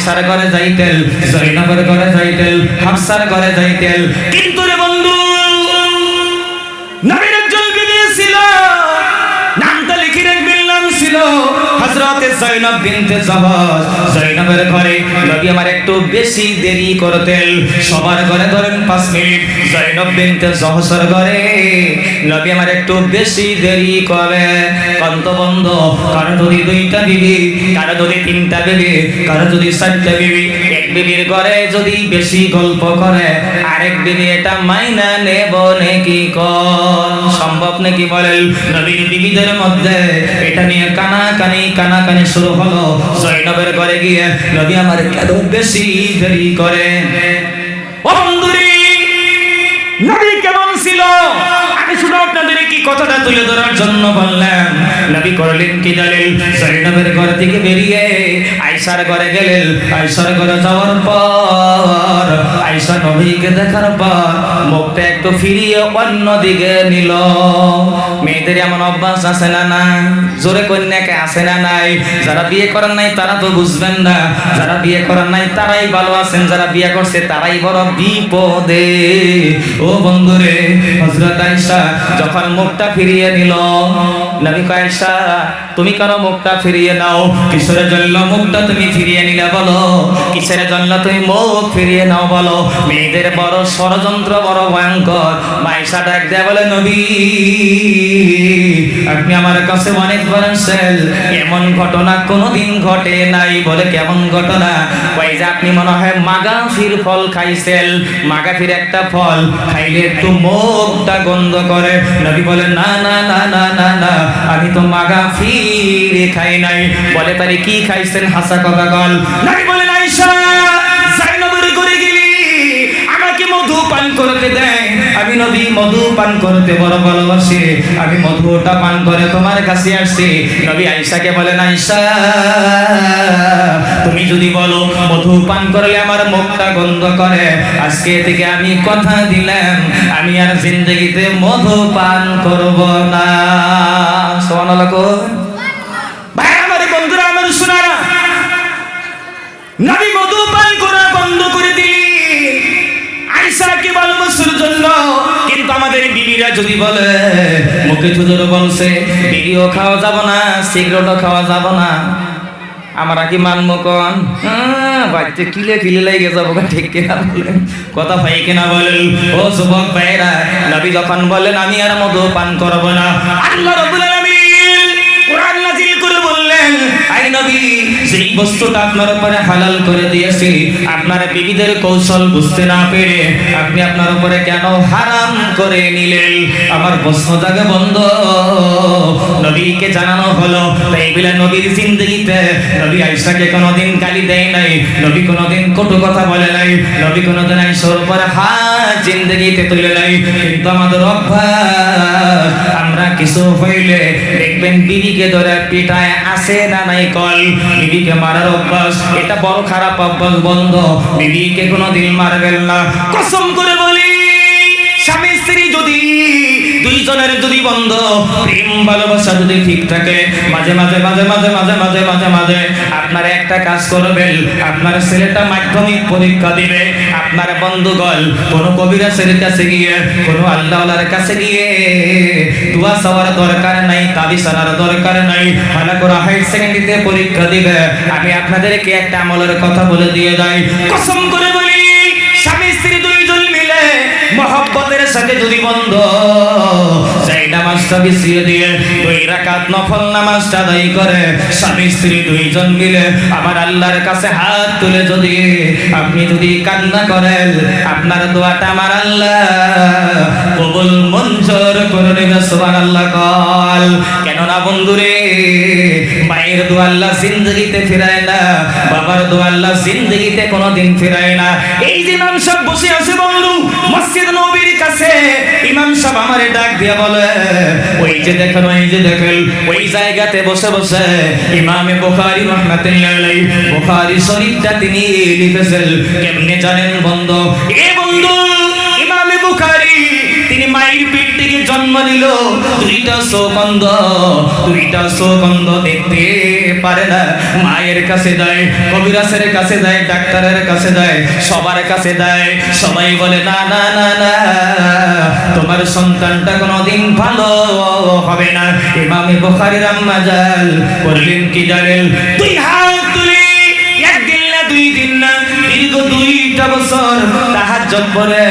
আয়েশার ঘরে যাইতেন, জয়নবের ঘরে যাইতেন, হাফসার ঘরে যাইতেন। কিন্তু রে বন্ধু, নবীর একজন বিবি ছিল, নামটা লিখে রাখবেন, নাম ছিল হযরতে জয়নব বিনতে জাহাজ। জয়নবের ঘরে নবী আমার একটু বেশি দেরি করতেন। সবার ঘরে ধরেন 5 মিনিট, জয়নব বিনতে জাহাজের ঘরে নবী আমার একটু বেশি দেরি করে। কন্ত বন্ধ, কারো যদি 2টা বিবি, কারো যদি 3টা বিবি, কারো যদি 4টা বিবি, এক বিবির ঘরে যদি বেশি গল্প করে আরেক বিবি এটা মাইনা নেব নাকি? কোন সম্ভব নাকি বলেন? নবীর বিবিদের মধ্যে এটা নিয়ে কানাকানি শুরু হলো। জয়নবের ঘরে গিয়ে নবী আমার কেন বেশি দেরি করে? ও বন্ধুরি, নবী কেমন ছিল আমি শুধু আপনাদের কি কথাটা তুলে ধরার জন্য বললাম। নবী করলেন কি জানেন? জয়নবের ঘর থেকে বেরিয়ে আয়েশার ঘরে গেলেন। আয়েশার ঘরে যাওয়ার পর আয়েশা নবীকে দেখার পর মুখটা একটু ফিরিয়ে অন্য দিকে নিল। মেয়েদের এমন অভ্যাস আছে না না? জোরে কন্যাকে আছে না নাই? যারা বিয়ে করেন নাই তারা তো বুঝবেন না, যারা বিয়ে করেন নাই তারাই ভালো আছেন, যারা বিয়ে করছে তারাই বড় বিপদে। ও বন্ধুরে, হযরত আয়েশা যখন মুখটা ফিরিয়ে নিল, নবী কয় আয়েশা তুমি কেন মুখটা ফিরিয়ে নাও? কিসের জন্য মুখটা তুমি ফিরিয়ে নিলে বলো? কিসের জন্য তুমি মুখ ফিরিয়ে নাও বলো? মেয়েদের বড় ষড়যন্ত্র, বড় ভয়ঙ্কর। আয়েশা ডাক দেয়া বলে, নবী আপনি আমার কাছে অনেক বলেছেন, এমন ঘটনা কোনোদিন ঘটে নাই। বলে কেমন ঘটনা? কই যে আপনি মনে হয় মাগাফির ফল খাইছেন। মাগাফির একটা ফল খাইলে একটু মুখটা গন্ধ করে। নবী বলে না না না না না না, আমি তো মাগাফির খাই নাই। বলে তারে কি খাইছেন? হাসা কথা বল। নবী বলেন আয়েশা জয়নবের ঘরে গেলি আমাকে মধু পান করতে দেয়। আমি নবী মধু পান করতে বড় ভালোবাসি, আমি মধুটা পান করে তোমার কাছে আসছি। নবী আয়েশাকে বলেন আয়েশা তুমি যদি বলো মধু পান করলে আমার মুখটা গন্ধ করে, আজকে থেকে আমি কথা দিলাম আমি আর জিন্দেগিতে মধু পান করব না। সুবহানাল্লাহ। ভাই আমার বন্ধুরা, আমার শোনারা, নবী মধু পান করা বন্ধ করে দিলি আয়েশাকে ভালোবাসার জন্য। কিন্তু আমাদের বিবিরা যদি বলে, মুখে হুজুর বলছে বিড়িও খাওয়া যাব না, সিগারেটও খাওয়া যাব না, আমরা কি মানবো? কোন বাচ্চা কিলে লাগে যাবো, ঠিক কিনা বলেন? কথা ভাই কিনা বলেন? ও যুবক ভাইরা, নবী যখন বলেন আমি আর মধু পান করব না, আল্লাহ রাব্বুল আলামিন কোরআন নাযিল করে বললেন, আই নবী যেই বস্তুটা আপনার উপরে হালাল করে দিয়েছি, আপনার বিবিদের কৌশল বুঝতে না পেরে আপনি আপনার উপরে কেন হারাম করে নিলেন? আমার প্রশ্ন জাগে বন্ধ। নবীকে জানানো হলো, তাই বলে নবীর জিন্দেগিতে নবী আয়েশাকে কোনোদিন গালি দেয় নাই, নবী কোনোদিন কটু কথা বলে নাই, নবী কোনোদিন আয়েশার উপর হাত জিন্দেগিতে তুলে নাই। কিন্তু আমাদের অভ্যাস, আমরা কিছু হইলে দেখবেন বিবিকে ধরে পিটায় আসে না নাই কল। বিবিকে মারার অভ্যাস এটা বড় খারাপ অভ্যাস বন্ধ। বিবিকে কোনোদিন মারবেন না। কসম করে বলি, স্বামী স্ত্রী যদি দুইজনের যদি বন্ধ প্রেম ভালোবাসা যদি ঠিক থাকে, মাঝে মাঝে মাঝে মাঝে মাঝে মাঝে মাঝে মাঝে আপনারা একটা কাজ করবেন। আপনার ছেলেটা মাধ্যমিক পরীক্ষা দিবে, আপনার বন্ধুগণ কোনো কবিরাজের কাছে গিয়ে, কোনো আল্লাহওয়ালার কাছে গিয়ে দোয়া চাওয়ার দরকার নাই, তাবিজ আনার দরকার নাই। ভালো করে হাই সেকেন্ডারিতে পরীক্ষা দিবে। আমি আপনাদেরকে একটা আমলের কথা বলে দিয়ে যাই, কসম করে বলি, স্বামী স্ত্রী দুইজন মিলে মহব্বতের সাথে যদি বন্ধ যাই নামাজটা বিছিয়ে দিয়ে 2 রাকাত নফল নামাজটা আদায় করে, স্বামী স্ত্রী দুইজন মিলে আমার আল্লাহর কাছে হাত তুলে যদি আপনি যদি কান্না করেন, আপনার দোয়াটা আমার আল্লাহ কবুল মঞ্জুর করে নেবে। সুবহানাল্লাহ কল। কেন না বন্ধুরে, মায়ের দোয়া আল্লাহ জিন্দেগিতে ফিরায় না, বাবার দোয়া আল্লাহ জিন্দেগিতে কোনোদিন ফিরায় না। এই যে ইমাম সাহেব বসে আছে বন্ধু মসজিদ নববীর কাছে, ইমাম সাহেব আমারে ডাক দিয়া বলে, ওই যে দেখেন, ওই যে দেখেন, ওই জায়গাতে বসে বসে ইমামে বুখারী রাহমাতুল্লাহ আলাইহি বুখারী শরীফটা তিনি লিখেছেন। কেমনে জানেন বন্ধু? এ বন্ধু, ইমামে বুখারী তিনি মায়ের পেট থেকে জন্ম নিল, দুইটা চোখ অন্ধ, দেখতে পারে না। মায়ের কাছে দেয়, কবিরাজের কাছে দেয়, ডাক্তারের কাছে দেয়, সবার কাছে দেয়। সবাই বলে না না না না, তোমার সন্তানটা কোনোদিন ভালো হবে না। ইমাম বুখারীর আম্মা জান বললেন কি জানেন, দুই হাত তুলে একদিন না দুই দিন না দীর্ঘ 2টা বছর তাহাজ্জুদ পড়ে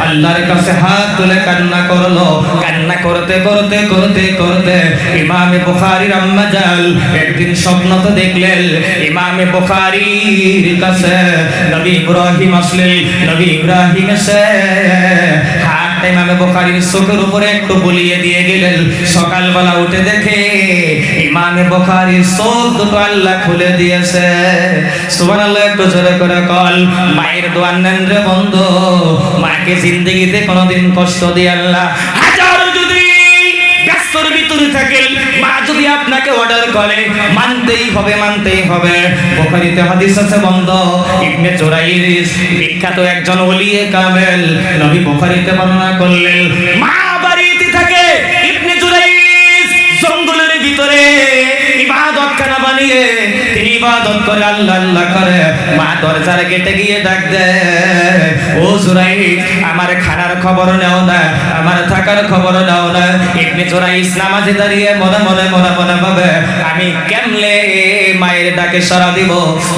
আল্লাহর কাছে হাত তুলে কান্না করলো। কান্না করতে করতে করতে করতে ইমাম বুখারীর আম্মা জান একদিন স্বপ্ন তো দেখলেন, ইমাম বুখারীর কাছে নবী ইব্রাহিম আসলেন। নবী ইব্রাহিম এসে হাতটা ইমাম বুখারীর চোখের উপরে একটু বুলিয়ে দিয়ে গেলেন। সকালবেলা উঠে দেখে ইমাম বুখারীর চোখ দুটো আল্লাহ খুলে দিয়েছে। সুবহানাল্লাহ, একটু জোরে করে কল। মায়ের দোয়া নেন রে বন্ধু, মাকে জিন্দেগিতে কোনোদিন কষ্ট দিয়ে আল্লাহ হাজার যদি ব্যস্তর ভিতরে থাকেন, মা যদি আপনাকে অর্ডার করে মানতেই হবে। বুখারীতে হাদিস আছে বন্ধু, ইবনে জুরাইজ বিখ্যাত একজন ওলিয়ে কামেল নবী বুখারীতে বর্ণনা করলেন, মা বাড়িতে থাকে, ইবনে জুরাইজ জঙ্গলের ভিতরে ইবাদতখানা বানিয়ে তিনি ইবাদত করে, আল্লাহ আল্লাহ করে। মা দরজার গেটে গিয়ে ডাক দেয়, ও জুরাইজ আমার খানার খবর নাও না, আমার থাকার খবর নাও না। ইবনে জুরাইজ নামাজে দাঁড়িয়ে মনে মনে ভাবে, আমি কেমনে মায়ের ডাকে সাড়া দিব।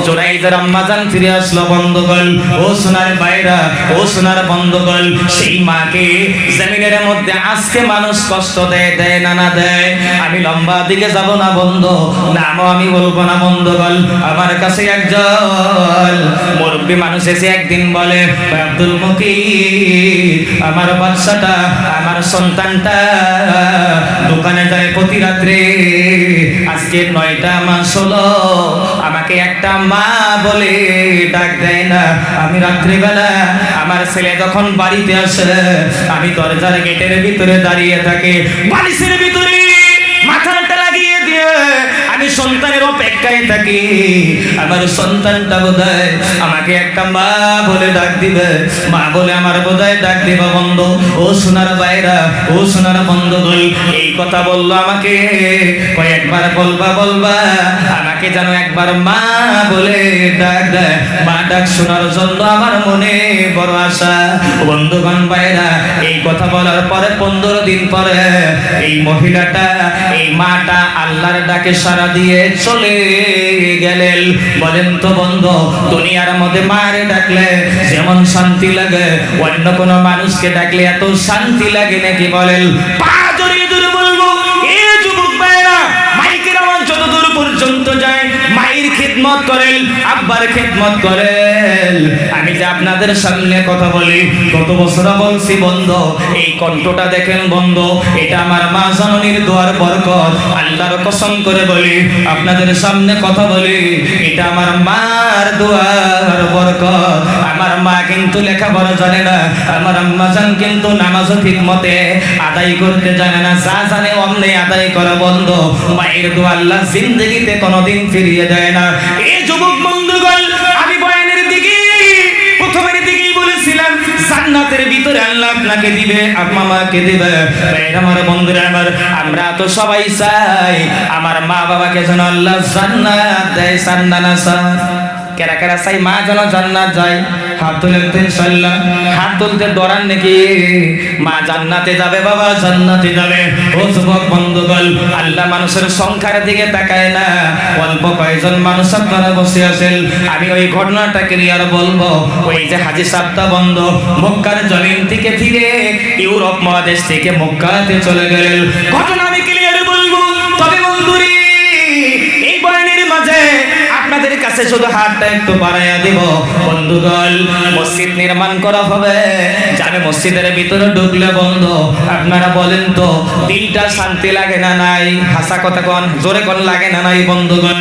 জুরাইজের আম্মা জান ফিরে আসলো। বন্ধুগণ, ও সোনার বাইরা, ও সোনার বন্ধুগণ, সেই মাকে জমিনের মধ্যে আজকে মানুষ কষ্ট দেয় না না দেয়, আমি লম্বা দিকে যাব না বন্ধু, নামও আমি বলবো না বন্ধুগণ। আমার কাছে একজন মুরব্বী মানুষ এসে একদিন বলে, আব্দুল মুকিত, আমার বাচ্চাটা, আমার সন্তানটা দোকানে যায় প্রতি রাত্রে, আজকে 9টা মাস হলো আমাকে একটা মা বলে ডাক দেয় না। আমি রাত্রিবেলা আমার ছেলে যখন বাড়িতে আসে, আমি দরজার গেটের ভিতরে দাঁড়িয়ে থাকি, বালিশের ভিতরে মাথাটা লাগিয়ে দিয়ে আমি সন্তানের অপেক্ষায় থাকি। আমার সন্তানটা বোধহয় আমাকে একটা মা বলে ডাক দিবে, মা বলে আমার বোধহয় ডাক দিবে বন্ধু। ও সোনার বাইরা, ও সোনার বন্ধুগণ, এই কথা বললো আমাকে, কয়েকবার বলবা আমাকে যেন একবার মা বলে ডাক দেয়। মা ডাক শোনার জন্য আমার মনে বড় আশা। বন্ধুগণ বাইরা, এই কথা বলার পরে 15 দিন পরে এই মহিলাটা, এই মাটা আল্লাহর ডাকে সাড়া দিয়ে চলে গেলেন। বলেন তো বন্ধু, দুনিয়ার মধ্যে মারে ডাকলে যেমন শান্তি লাগে, অন্য কোন মানুষকে ডাকলে এত শান্তি লাগে নাকি? বলেন, পা জড়িয়ে ধরে বলবো, এ যুবক ভাইরা, মাইকের আওয়াজ যত দূর পর্যন্ত যায়, মায়ের খিদমত করেন, আব্বার খিদমত করেন। আমি যে আপনাদের সামনে কথা বলি, গত বছর বলছি বন্ধু, এই কণ্ঠটা দেখেন বন্ধু, এটা আমার মা জননীর দোয়ার বরকত। আল্লাহর কসম করে বলি, আপনাদের সামনে কথা বলি, এটা আমার মার দোয়ার বরকত। আমার মা কিন্তু লেখাপড়া জানে না, আমার আম্মা জান কিন্তু নামাজ ঠিকমতে আদায় করতে জানে না, যা জানে অমনে আদায় করে বন্ধু। মায়ের দোয়া আল্লাহ জিন্দেগিতে কোনোদিন ফিরিয়ে দেয় না। এই যুবক বন্ধুগণ, আমি বয়ানের দিকে প্রথমের দিকেই বলেছিলাম, জান্নাতের ভিতরে আল্লাহ আপনাকে দিবে, আপনার মাকে দিবে। আমার বন্ধুরা আমার, আমরা তো সবাই চাই আমার মা বাবাকে যেন আল্লাহ জান্নাত দেয়, জান্নাত। কারা কারা চাই মা যেন জান্নাত যায়? হাত তুলেন তো ইনশাআল্লাহ। হাত তুলতে ডরান নাকি? মা জান্নাতে যাবে, বাবা জান্নাতে যাবে। ও যুবক বন্ধুগণ, আল্লাহ মানুষের সংখ্যার দিকে তাকায় না, অল্প কয়েকজন মানুষ আপনারা বসে আছেন। আমি ওই ঘটনাটা ক্লিয়ার বলবো। ওই যে হাজী সাহেবটা বন্ধু মক্কার জমিন থেকে ফিরে ইউরোপ মহাদেশ থেকে মক্কাতে চলে গেলেন। ঘটনা আমি ক্লিয়ার বলবো, তবে বন্ধুরে এই বয়ানের মাঝে আপনাদের কাছে শুধু হাতটা একটু বাড়াইয়া দিব। বন্ধুগণ, মসজিদ নির্মাণ করা হবে, জামে মসজিদের ভিতরে ঢুকলে বন্ধু আপনারা বলেন তো দিলটা শান্তি লাগে না নাই? হাসা কথা কোন, জোরে কোন লাগে না নাই বন্ধুগণ?